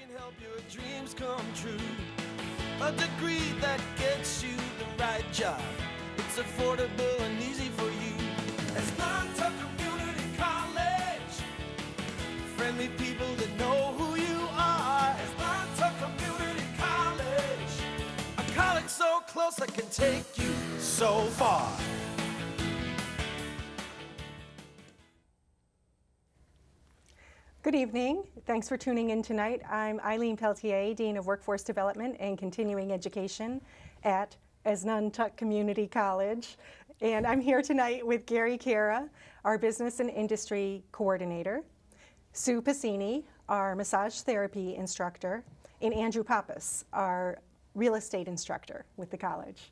can help your dreams come true. A degree that gets you the right job. It's affordable and easy for you. Asnuntuck Community College. Friendly people that know who you are. Asnuntuck Community College. A college so close that can take you so far. Good evening. Thanks for tuning in tonight. I'm Eileen Peltier, Dean of Workforce Development and Continuing Education at Asnuntuck Community College. And I'm here tonight with Gary Carra, our Business and Industry Coordinator, Sue Passini, our Massage Therapy Instructor, and Andrew Pappas, our Real Estate Instructor with the college.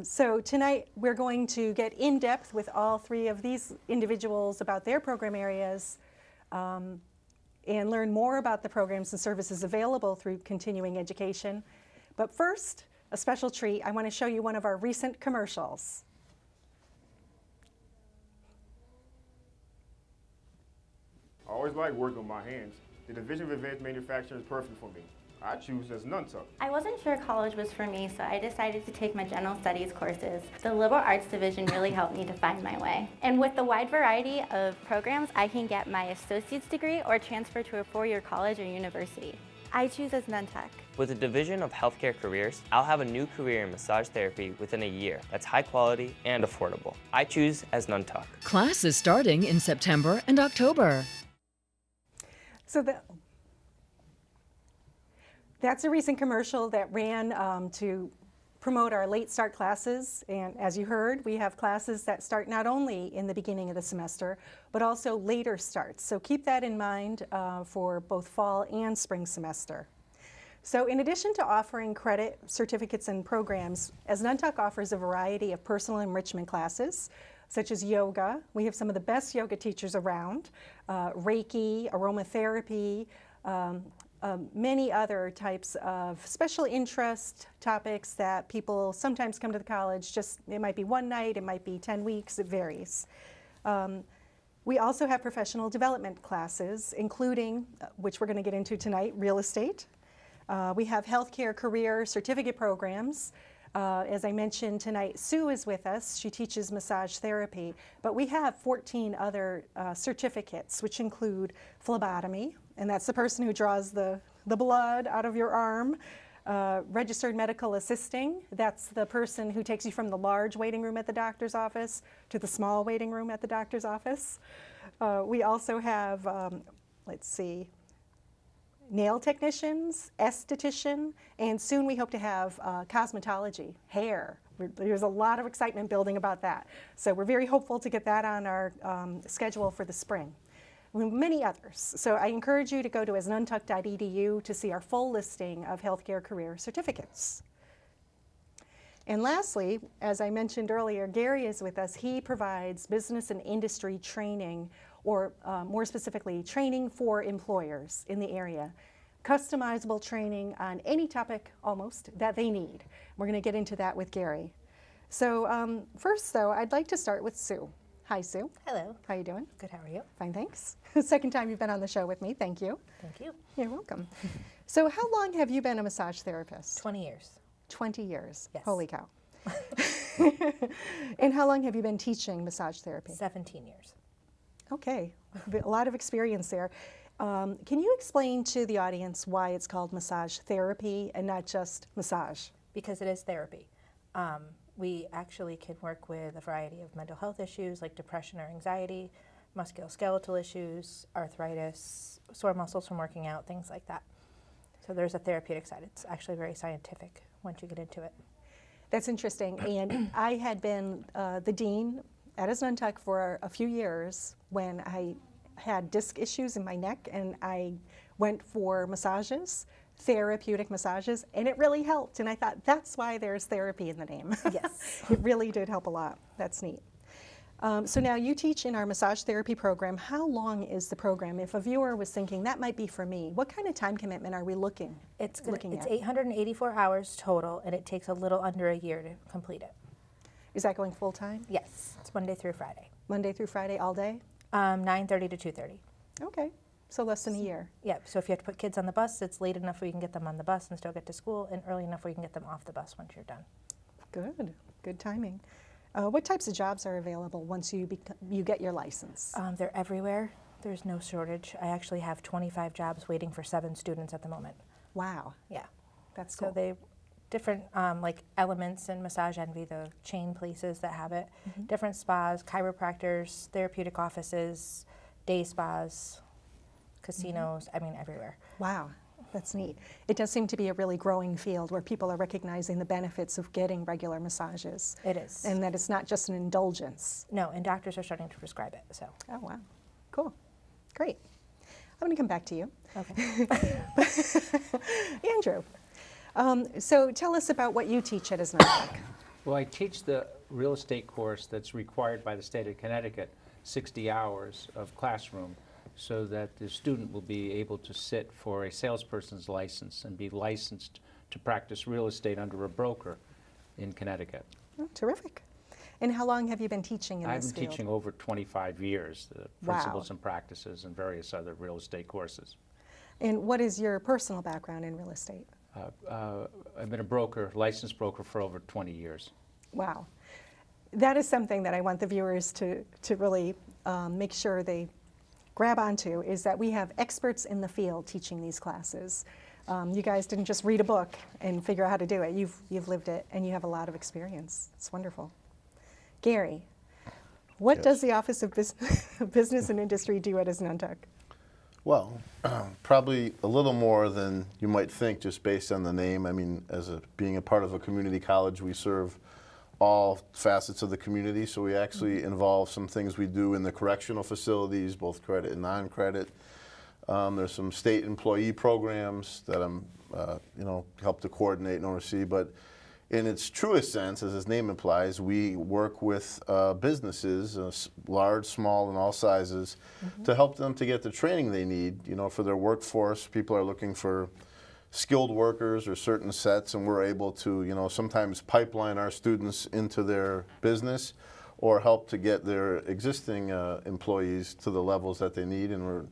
So tonight we're going to get in depth with all three of these individuals about their program areas and learn more about the programs and services available through continuing education. But first, a special treat. I want to show you one of our recent commercials. I always like working with my hands. The Division of Advanced Manufacturing is perfect for me. I choose Asnuntuck. I wasn't sure college was for me, so I decided to take my general studies courses. The liberal arts division really helped me to find my way. And with the wide variety of programs, I can get my associate's degree or transfer to a four-year college or university. I choose Asnuntuck. With the Division of Healthcare Careers, I'll have a new career in massage therapy within a year that's high quality and affordable. I choose Asnuntuck. Class is starting in September and October. So that's a recent commercial that ran to promote our late start classes. And as you heard, we have classes that start not only in the beginning of the semester, but also later starts. So keep that in mind for both fall and spring semester. So in addition to offering credit, certificates, and programs, Asnuntuck offers a variety of personal enrichment classes, such as yoga. We have some of the best yoga teachers around, Reiki, aromatherapy, many other types of special interest topics that people sometimes come to the college. Just it might be one night, it might be 10 weeks, it varies. We also have professional development classes, including, which we're going to get into tonight, real estate. We have healthcare career certificate programs. As I mentioned tonight, Sue is with us. She teaches massage therapy, but we have 14 other certificates, which include phlebotomy, and that's the person who draws the blood out of your arm. Registered medical assisting, that's the person who takes you from the large waiting room at the doctor's office to the small waiting room at the doctor's office. We also have, let's see, nail technicians, esthetician, and soon we hope to have cosmetology, hair. There's a lot of excitement building about that. So we're very hopeful to get that on our schedule for the spring. Many others. So I encourage you to go to asnuntuck.edu to see our full listing of healthcare career certificates. And lastly, as I mentioned earlier, Gary is with us. He provides business and industry training, or more specifically, training for employers in the area. Customizable training on any topic, almost, that they need. We're going to get into that with Gary. So first, though, I'd like to start with Sue. Hi, Sue. Hello. How you doing? Good, how are you? Fine, thanks. Second time you've been on the show with me. Thank you. Thank you. You're welcome. So how long have you been a massage therapist? 20 years. 20 years. Yes. Holy cow. And how long have you been teaching massage therapy? 17 years. Okay, a lot of experience there. Can you explain to the audience why it's called massage therapy and not just massage? Because it is therapy. We actually can work with a variety of mental health issues like depression or anxiety, musculoskeletal issues, arthritis, sore muscles from working out, things like that. So there's a therapeutic side. It's actually very scientific once you get into it. That's interesting. And I had been the dean at Asnuntuck for a few years when I had disc issues in my neck, and I went for massages, therapeutic massages, and it really helped. And I thought, that's why there's therapy in the name. Yes. It really did help a lot. That's neat. So now you teach in our massage therapy program. How long is the program? If a viewer was thinking, that might be for me, what kind of time commitment are we looking It's at? 884 hours total, and it takes a little under a year to complete it. Is that going full time? Yes, it's Monday through Friday. Monday through Friday, all day? 9:30 to 2:30. Okay. So less than a year. Yeah, so if you have to put kids on the bus, it's late enough where you can get them on the bus and still get to school, and early enough where you can get them off the bus once you're done. Good timing. What types of jobs are available once you get your license? They're everywhere. There's no shortage. I actually have 25 jobs waiting for 7 students at the moment. Wow, Yeah. that's cool. So they different like Elements and Massage Envy, the chain places that have it. Different spas, chiropractors, therapeutic offices, day spas, casinos, I mean everywhere. Wow, that's neat. It does seem to be a really growing field where people are recognizing the benefits of getting regular massages. It is. And that it's not just an indulgence. No, and doctors are starting to prescribe it, so. Oh, wow. Cool. Great. I'm going to come back to you. Okay. Andrew, so tell us about what you teach at Asnuntuck. Well, I teach the real estate course that's required by the state of Connecticut, 60 hours of classroom, so that the student will be able to sit for a salesperson's license and be licensed to practice real estate under a broker in Connecticut. Oh, terrific. And how long have you been teaching in I've this been field? teaching over 25 years, the principles and practices and various other real estate courses. And what is your personal background in real estate? I've been a broker, licensed broker for over 20 years. Wow. That is something that I want the viewers to really make sure they grab onto, is that we have experts in the field teaching these classes. You guys didn't just read a book and figure out how to do it. You've lived it, and you have a lot of experience. It's wonderful. Gary, what does the Office of Business and Industry do at Asnuntuck? Well, probably a little more than you might think just based on the name. I mean, being a part of a community college, we serve all facets of the community, so we actually involve some things we do in the correctional facilities, both credit and non-credit. There's some state employee programs that I'm, help to coordinate and oversee, but in its truest sense, as its name implies, we work with businesses, large, small, and all sizes, to help them to get the training they need, for their workforce. People are looking for skilled workers or certain sets, and we're able to, sometimes pipeline our students into their business or help to get their existing employees to the levels that they need, and we're,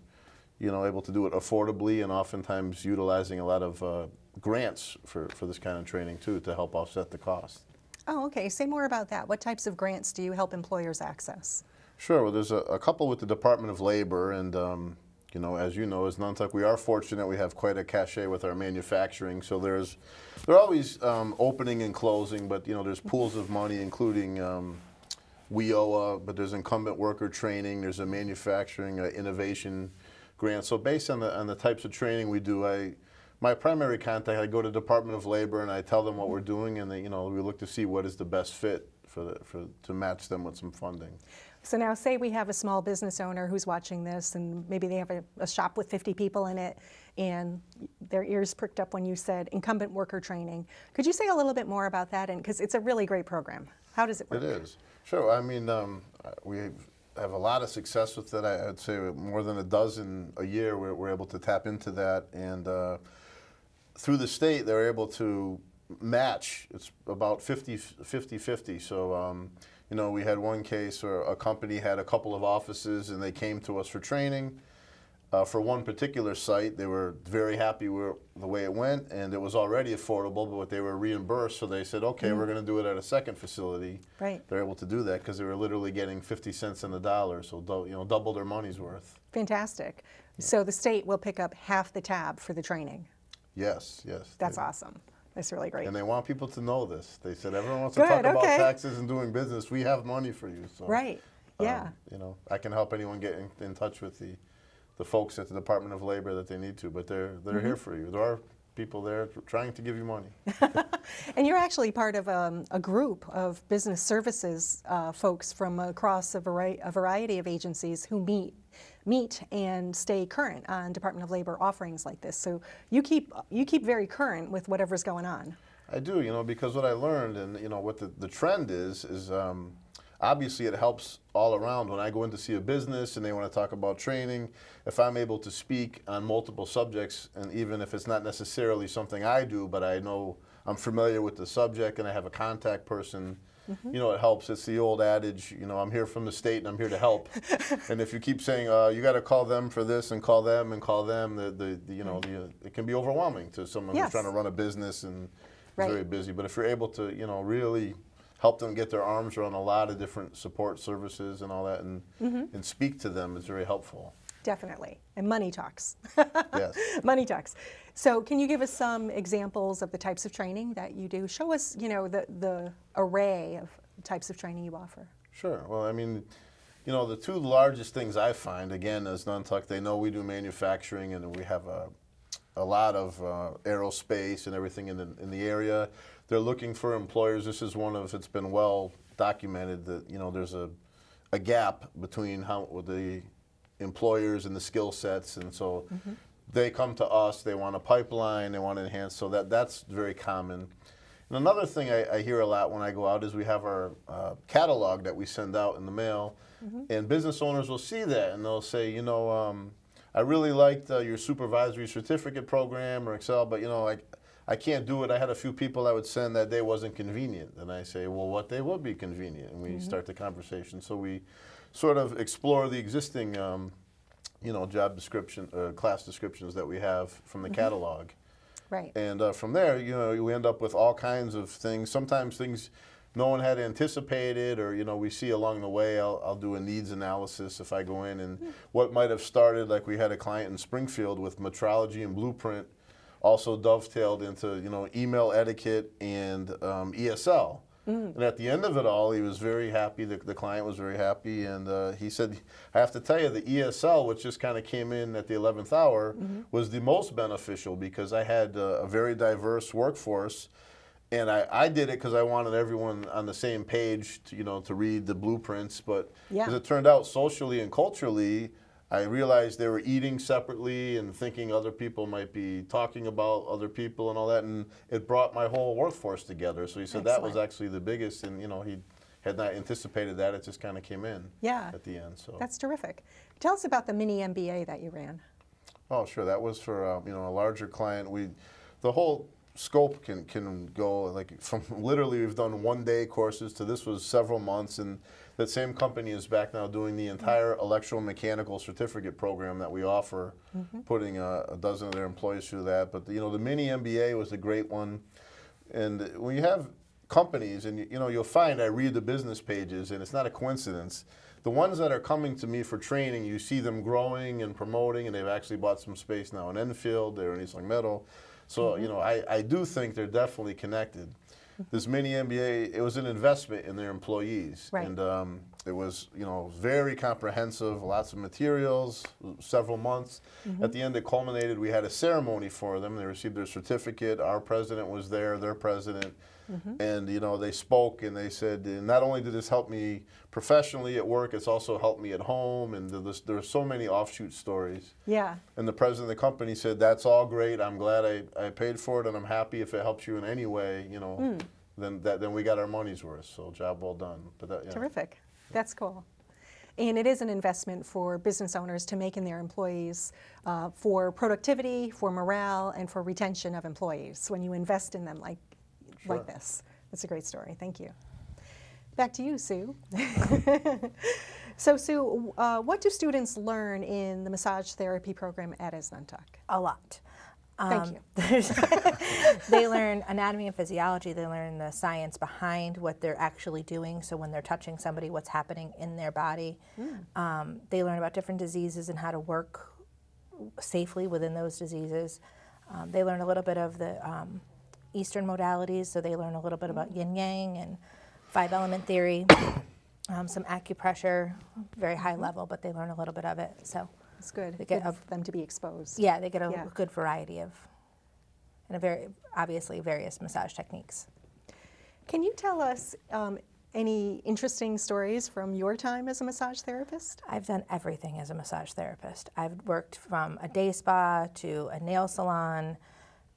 able to do it affordably and oftentimes utilizing a lot of grants for this kind of training too, to help offset the cost. Oh, okay. Say more about that. What types of grants do you help employers access? Sure. Well, there's a couple with the Department of Labor, and as you know, as Asnuntuck, we are fortunate. We have quite a cachet with our manufacturing, so they're always opening and closing, but there's pools of money, including WIOA, but there's incumbent worker training. There's a manufacturing innovation grant. So based on the types of training we do, my primary contact, I go to Department of Labor and I tell them what we're doing, and we look to see what is the best fit to match them with some funding. So now say we have a small business owner who's watching this, and maybe they have a shop with 50 people in it, and their ears pricked up when you said incumbent worker training. Could you say a little bit more about that? And because it's a really great program. How does it work? It is. Sure. I mean, we have a lot of success with it. I'd say more than a dozen a year we're able to tap into that, and through the state they're able to match. It's about 50-50. So we had one case where a company had a couple of offices and they came to us for training. For one particular site, they were very happy with the way it went, and it was already affordable, but they were reimbursed, so they said, okay, we're going to do it at a second facility. Right. They're able to do that because they were literally getting 50 cents on the dollar, so double their money's worth. Fantastic. So the state will pick up half the tab for the training. Yes. That's awesome. That's really great. And they want people to know this. They said, everyone wants to talk about taxes and doing business. We have money for you. So, right. Yeah. I can help anyone get in touch with the folks at the Department of Labor that they need to, but they're here for you. There are people there trying to give you money. And you're actually part of a group of business services folks from across a variety of agencies who meet and stay current on Department of Labor offerings like this. So you keep very current with whatever's going on. I do, because what I learned, and what the trend is obviously it helps all around. When I go in to see a business and they want to talk about training, if I'm able to speak on multiple subjects, and even if it's not necessarily something I do, but I know I'm familiar with the subject and I have a contact person you know, it helps. It's the old adage, you know, I'm here from the state and I'm here to help. And if you keep saying, you got to call them for this and call them, you know, it can be overwhelming to someone who's trying to run a business and is very busy. But if you're able to, you know, really help them get their arms around a lot of different support services and all that, and speak to them is very helpful. Definitely. And money talks. Yes. Money talks. So can you give us some examples of the types of training that you do? Show us, you know, the array of types of training you offer. Sure. Well, I mean, you know, the two largest things I find, again, as Asnuntuck, they know we do manufacturing and we have a lot of aerospace and everything in the area. They're looking for employers. This is one of, it's been well documented that, you know, there's a gap between how the employers and the skill sets, and so they come to us, they want a pipeline, they want to enhance, so that's very common. And another thing I hear a lot when I go out is we have our catalog that we send out in the mail, and business owners will see that and they'll say, you know, I really liked your supervisory certificate program or Excel, but you know, I can't do it. I had a few people I would send that day wasn't convenient. And I say, well, what day would be convenient? And we start the conversation. So we sort of explore the existing, you know, job description, class descriptions that we have from the catalog. Right. And from there, you know, we end up with all kinds of things. Sometimes things no one had anticipated, or you know, we see along the way. I'll do a needs analysis if I go in, and what might have started, like we had a client in Springfield with metrology and blueprint, also dovetailed into, you know, email etiquette and ESL. And at the end of it all, he was very happy. The client was very happy, and he said, I have to tell you, the ESL, which just kind of came in at the 11th hour, was the most beneficial because I had a very diverse workforce, and I did it because I wanted everyone on the same page to, you know, to read the blueprints. But as it turned out, socially and culturally, I realized they were eating separately and thinking other people might be talking about other people and all that, and it brought my whole workforce together. So he said that was actually the biggest, and you know, he had not anticipated that. It just kind of came in at the end. So that's terrific. Tell us about the mini-MBA that you ran. Oh, sure. That was for you know, a larger client. The whole scope can go like from literally we've done one-day courses to this was several months, and that same company is back now doing the entire electromechanical certificate program that we offer, putting a dozen of their employees through that. But you know, the mini-MBA was a great one, and when you have companies, and you know, you'll find I read the business pages, and it's not a coincidence. The ones that are coming to me for training, you see them growing and promoting, and they've actually bought some space now in Enfield, they're in East Long Meadow. So you know, I do think they're definitely connected. This mini-MBA, it was an investment in their employees, and it was, you know, very comprehensive, lots of materials, several months. At the end, it culminated. We had a ceremony for them. They received their certificate. Our president was there, their president, and you know, they spoke and they said, not only did this help me professionally at work, it's also helped me at home. And there were so many offshoot stories. Yeah. And the president of the company said, "That's all great. I'm glad I paid for it, and I'm happy if it helps you in any way. You know, then we got our money's worth. So job well done." But that, Terrific. That's cool. And it is an investment for business owners to make in their employees for productivity, for morale, and for retention of employees when you invest in them like this. That's a great story. Thank you. Back to you, Sue. So, Sue, what do students learn in the massage therapy program at Asnuntuck? A lot. Thank you. They learn anatomy and physiology. They learn the science behind what they're actually doing. So when they're touching somebody, what's happening in their body. They learn about different diseases and how to work safely within those diseases. They learn a little bit of the Eastern modalities. So they learn a little bit about yin-yang and 5-element theory, some acupressure, very high level, but they learn a little bit of it. So it's good. They get good for them to be exposed. Yeah, they get a good variety of, and obviously various massage techniques. Can you tell us any interesting stories from your time as a massage therapist? I've done everything as a massage therapist. I've worked from a day spa to a nail salon,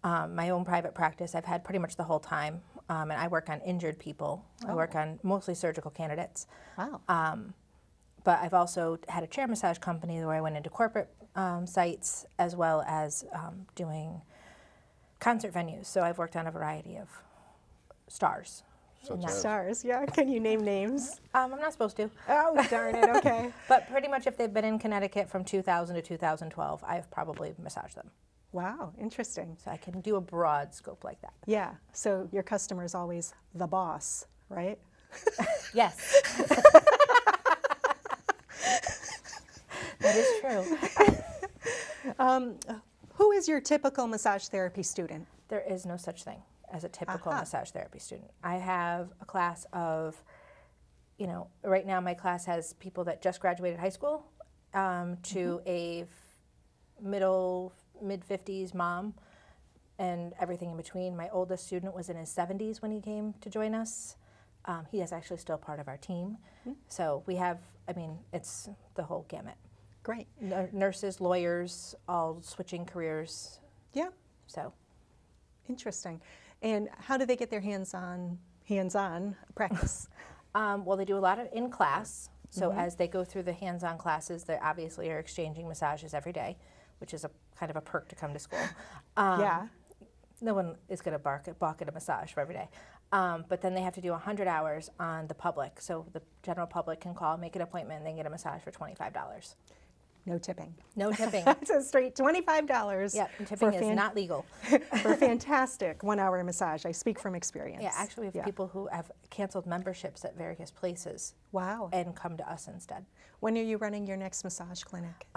my own private practice I've had pretty much the whole time. And I work on injured people. I work on mostly surgical candidates. Wow. But I've also had a chair massage company where I went into corporate sites as well as doing concert venues. So I've worked on a variety of stars, Such as? Stars, yeah. Can you name names? I'm not supposed to. Oh, darn it, okay. But pretty much if they've been in Connecticut from 2000 to 2012, I've probably massaged them. Wow, interesting. So I can do a broad scope like that. Yeah, so your customer is always the boss, right? Yes. That is true. Who is your typical massage therapy student? There is no such thing as a typical massage therapy student. I have a class of, right now my class has people that just graduated high school to a mid-50s mom and everything in between. My oldest student was in his 70s when he came to join us. He is actually still part of our team. So we have, it's the whole gamut. Great. Nurses, lawyers, all switching careers. Yeah. So. Interesting. And how do they get their hands-on practice? Well, they do a lot of in class. So as they go through the hands-on classes, they obviously are exchanging massages every day, which is a kind of a perk to come to school. Yeah. No one is going to balk at a massage for every day. But then they have to do 100 hours on the public. So the general public can call, make an appointment, and then get a massage for $25. No tipping. No tipping. It's a straight $25. Yep, and tipping is not legal. For a fantastic 1-hour massage. I speak from experience. Yeah, actually we have people who have canceled memberships at various places. Wow. And come to us instead. When are you running your next massage clinic?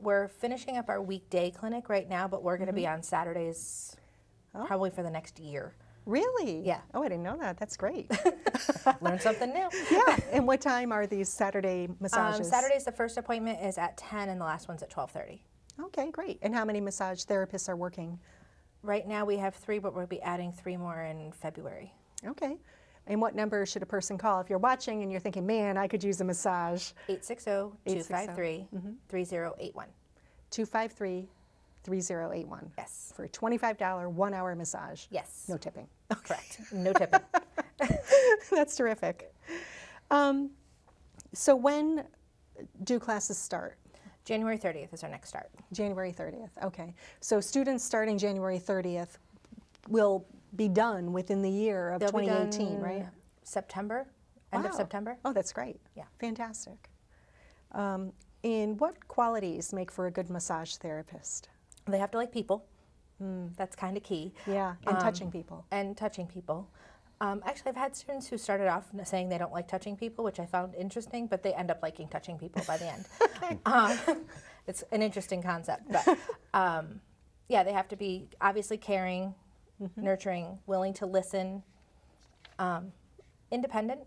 We're finishing up our weekday clinic right now, but we're going to be on Saturdays probably for the next year. Really? Yeah. Oh, I didn't know that. That's great. Learn something new. Yeah. And what time are these Saturday massages? Saturdays, the first appointment is at 10 and the last one's at 12:30. Okay, great. And how many massage therapists are working? Right now we have 3, but we'll be adding 3 more in February. Okay. And what number should a person call if you're watching and you're thinking, man, I could use a massage? 860-253-3081. 253-3081. Yes. For a $25 1-hour massage. Yes. No tipping. Correct. No tipping. That's terrific. So when do classes start? January 30th is our next start. January 30th, okay. So students starting January 30th will be done within the year of 2018, right? September, end of September. Oh, that's great. Yeah. Fantastic. And what qualities make for a good massage therapist? They have to like people. That's kind of key. Yeah, and touching people. And touching people. Actually, I've had students who started off saying they don't like touching people, which I found interesting, but they end up liking touching people by the end. It's an interesting concept. But yeah, they have to be obviously caring, nurturing, willing to listen, independent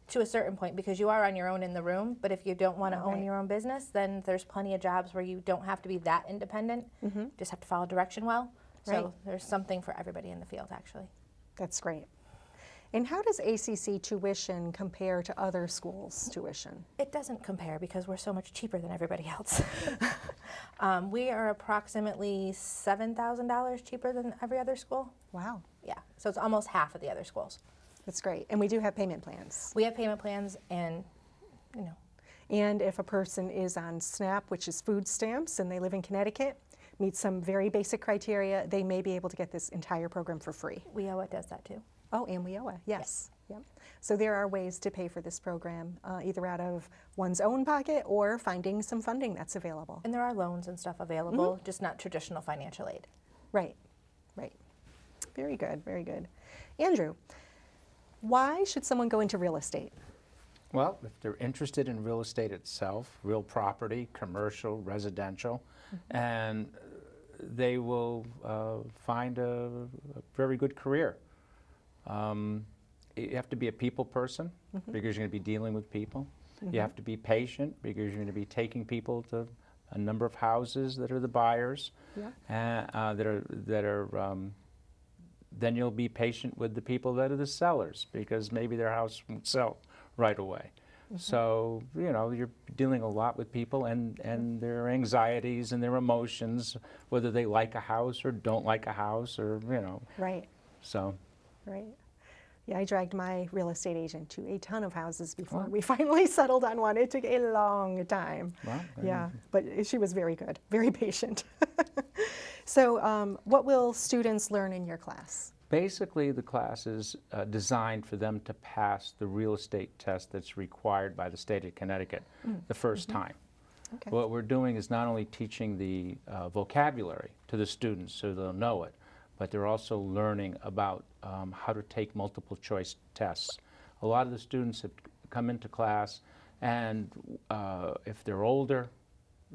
to a certain point, because you are on your own in the room, but if you don't want to own your own business, then there's plenty of jobs where you don't have to be that independent, just have to follow direction well. So there's something for everybody in the field, actually. That's great. And how does ACC tuition compare to other schools' tuition? It doesn't compare because we're so much cheaper than everybody else. We are approximately $7,000 cheaper than every other school. Wow. Yeah, so it's almost half of the other schools. That's great. And we do have payment plans. We have payment plans, and And if a person is on SNAP, which is food stamps, and they live in Connecticut, meet some very basic criteria, they may be able to get this entire program for free. WIOA does that too. Oh, and WIOA, yes. Yep. So there are ways to pay for this program, either out of one's own pocket or finding some funding that's available. And there are loans and stuff available, just not traditional financial aid. Right, right. Very good, very good. Andrew, why should someone go into real estate? Well, if they're interested in real estate itself, real property, commercial, residential, and they will find a very good career. You have to be a people person because you're going to be dealing with people. You have to be patient because you're going to be taking people to a number of houses that are the buyers. Then you'll be patient with the people that are the sellers because maybe their house won't sell right away. So, you're dealing a lot with people and their anxieties and their emotions, whether they like a house or don't like a house or, Right. So. Right. Yeah, I dragged my real estate agent to a ton of houses before we finally settled on one. It took a long time. Well, yeah, but she was very good, very patient. So what will students learn in your class? Basically, the class is designed for them to pass the real estate test that's required by the state of Connecticut the first time. Okay. What we're doing is not only teaching the vocabulary to the students so they'll know it, but they're also learning about how to take multiple choice tests. A lot of the students have come into class, and if they're older,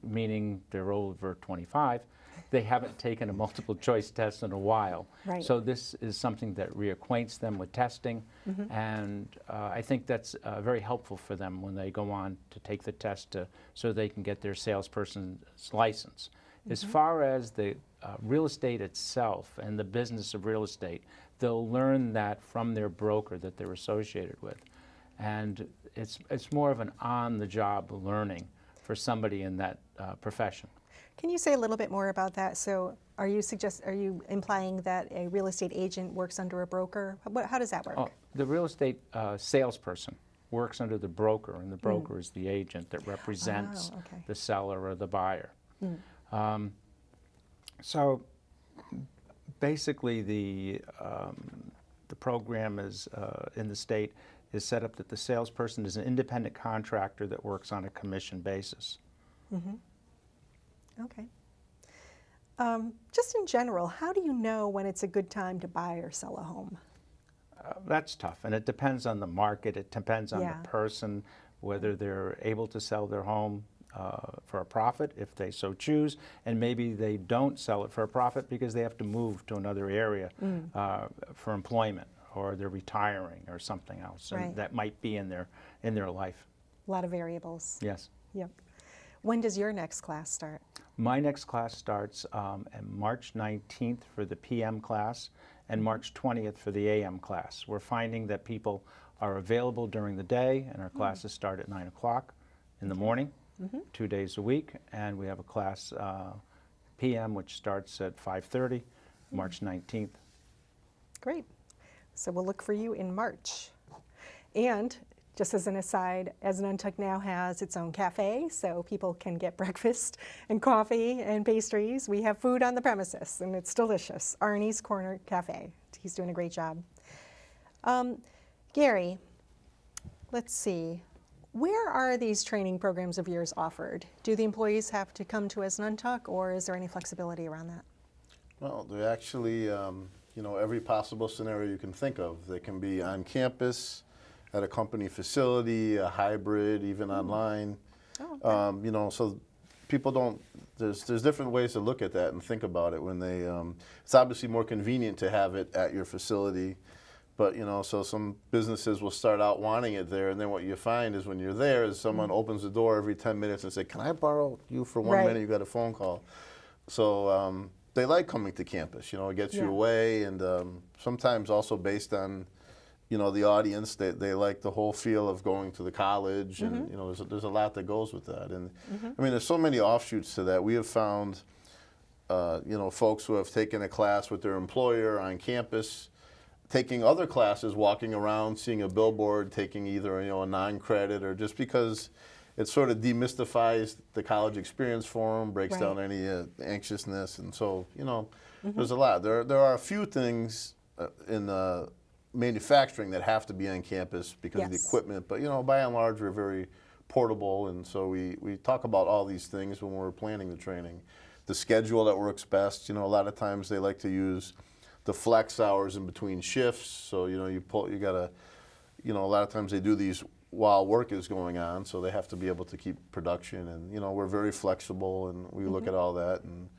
meaning they're over 25, they haven't taken a multiple choice test in a while. Right. So this is something that reacquaints them with testing, and I think that's very helpful for them when they go on to take the test so they can get their salesperson's license. As far as the real estate itself and the business of real estate, they'll learn that from their broker that they're associated with. And it's more of an on-the-job learning for somebody in that profession. Can you say a little bit more about that? So are you implying that a real estate agent works under a broker? How does that work? Oh, the real estate salesperson works under the broker, and the broker is the agent that represents the seller or the buyer. So basically the program is in the state is set up that the salesperson is an independent contractor that works on a commission basis. Okay. Just in general, how do you know when it's a good time to buy or sell a home? That's tough, and it depends on the market. It depends on the person, whether they're able to sell their home for a profit, if they so choose, and maybe they don't sell it for a profit because they have to move to another area for employment, or they're retiring, or something else, and that might be in their life. A lot of variables. Yes. Yep. When does your next class start? My next class starts on March 19th for the PM class and March 20th for the AM class. We're finding that people are available during the day, and our classes start at 9 o'clock in the morning, 2 days a week, and we have a class PM which starts at 5:30, March 19th. Great. So we'll look for you in March. And just as an aside, Asnuntuck now has its own cafe, so people can get breakfast and coffee and pastries. We have food on the premises, and it's delicious. Arnie's Corner Cafe. He's doing a great job. Gary, let's see. Where are these training programs of yours offered? Do the employees have to come to Asnuntuck, or is there any flexibility around that? Well, they're actually, every possible scenario you can think of. They can be on campus, at a company facility, a hybrid, even online. Oh, okay. So people don't, there's different ways to look at that and think about it when they, it's obviously more convenient to have it at your facility, but so some businesses will start out wanting it there, and then what you find is when you're there is someone opens the door every 10 minutes and say, can I borrow you for 1 minute? You got a phone call. So they like coming to campus, it gets you away, and sometimes also based on the audience, they like the whole feel of going to the college, and there's a lot that goes with that. And I mean, there's so many offshoots to that. We have found, folks who have taken a class with their employer on campus, taking other classes, walking around, seeing a billboard, taking either a non-credit, or just because it sort of demystifies the college experience for them, breaks down any anxiousness, and so there's a lot. There are a few things in manufacturing that have to be on campus because of the equipment, but by and large we're very portable, and so we talk about all these things when we're planning the training. The schedule that works best, a lot of times they like to use the flex hours in between shifts, so a lot of times they do these while work is going on, so they have to be able to keep production, and we're very flexible, and we look at all that. And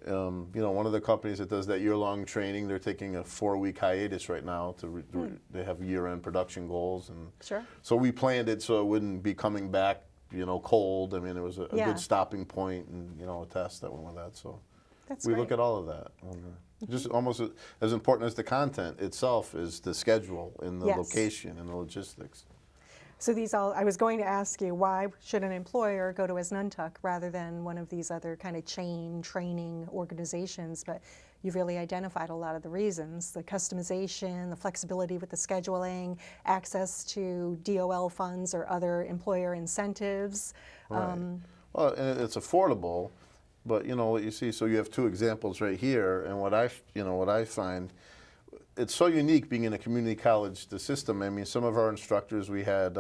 one of the companies that does that year-long training, they're taking a 4-week hiatus right now they have year-end production goals, and so we planned it so it wouldn't be coming back, cold. I mean, it was a good stopping point, and a test that went with that. So we look at all of that. Just almost as important as the content itself is the schedule and the location and the logistics. So I was going to ask you, why should an employer go to Asnuntuck rather than one of these other kind of chain training organizations? But you've really identified a lot of the reasons: the customization, the flexibility with the scheduling, access to DOL funds or other employer incentives. Right. Well, and it's affordable, but what you see. So you have two examples right here, and what I find, it's so unique being in a community college, the system. I mean, some of our instructors, we had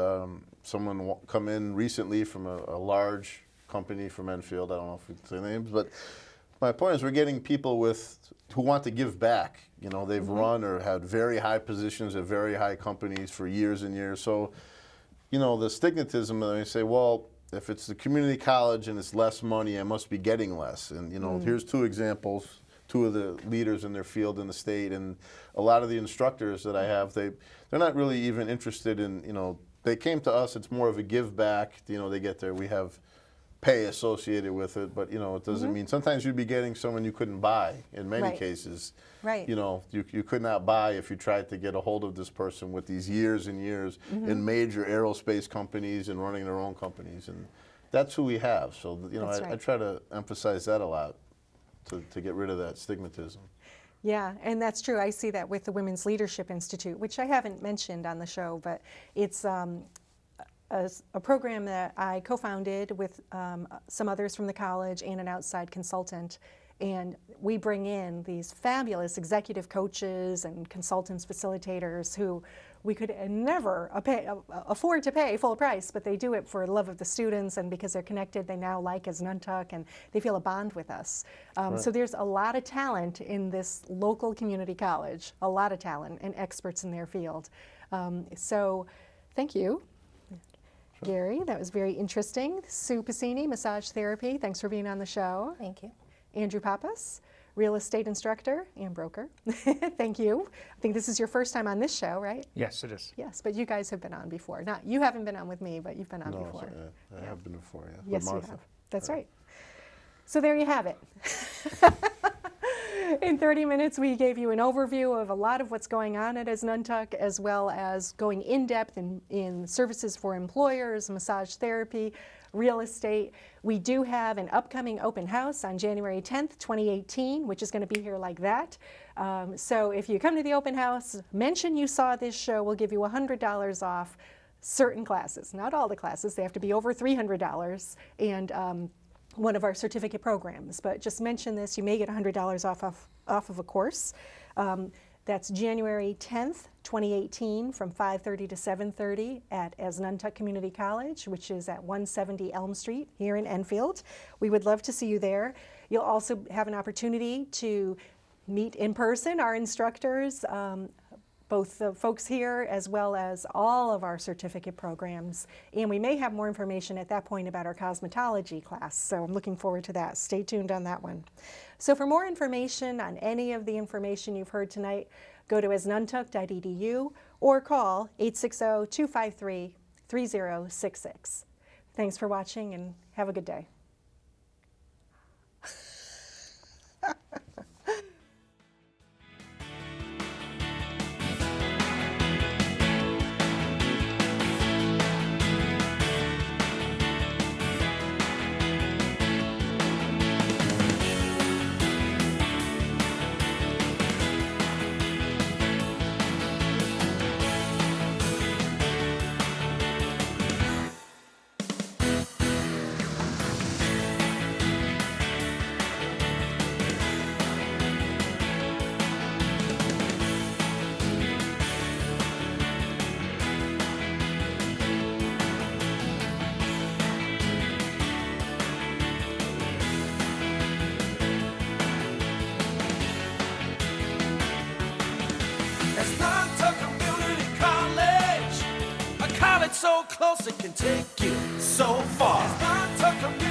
someone come in recently from a large company from Enfield. I don't know if we can say names, but my point is we're getting people who want to give back. You know, they've run or had very high positions at very high companies for years and years. So, you know, the stigmatism, they say, well, if it's the community college and it's less money, I must be getting less. And, you know, here's two examples, two of the leaders in their field in the state. And a lot of the instructors that I have, they're not really even interested in, you know, they came to us, it's more of a give back. You know, they get there, we have pay associated with it, but, you know, it doesn't mean, sometimes you'd be getting someone you couldn't buy in many cases. Right. You know, you could not buy if you tried to get a hold of this person with these years and years in major aerospace companies and running their own companies. And that's who we have. So, you know, I try to emphasize that a lot to get rid of that stigmatism. Yeah, and that's true. I see that with the Women's Leadership Institute, which I haven't mentioned on the show, but it's a program that I co-founded with some others from the college and an outside consultant. And we bring in these fabulous executive coaches and consultants, facilitators who we could never afford to pay full price, but they do it for the love of the students, and because they're connected, they now like Asnuntuck, and they feel a bond with us. So there's a lot of talent in this local community college, a lot of talent and experts in their field. So thank you, Gary. That was very interesting. Sue Passini, Massage Therapy, thanks for being on the show. Thank you. Andrew Pappas, Real Estate Instructor and Broker. Thank you. I think this is your first time on this show, right? Yes, it is. Yes, but you guys have been on before. Not, you haven't been on with me, but you've been on before. I have been before, yeah. Yes, With Martha. you have. That's right. So there you have it. In 30 minutes, we gave you an overview of a lot of what's going on at Asnuntuck, as well as going in depth in services for employers, massage therapy, real estate. We do have an upcoming open house on January 10th, 2018, which is going to be here like that. So if you come to the open house, mention you saw this show, we'll give you $100 off certain classes. Not all the classes, they have to be over $300, and one of our certificate programs. But just mention this, you may get $100 off of a course. That's January 10th, 2018, from 5:30 to 7:30 at Asnuntuck Community College, which is at 170 Elm Street here in Enfield. We would love to see you there. You'll also have an opportunity to meet in person our instructors, both the folks here as well as all of our certificate programs. And we may have more information at that point about our cosmetology class, so I'm looking forward to that. Stay tuned on that one. So for more information on any of the information you've heard tonight, go to asnuntuck.edu or call 860-253-3066. Thanks for watching and have a good day. So close it can take you so far. Asnuntuck Community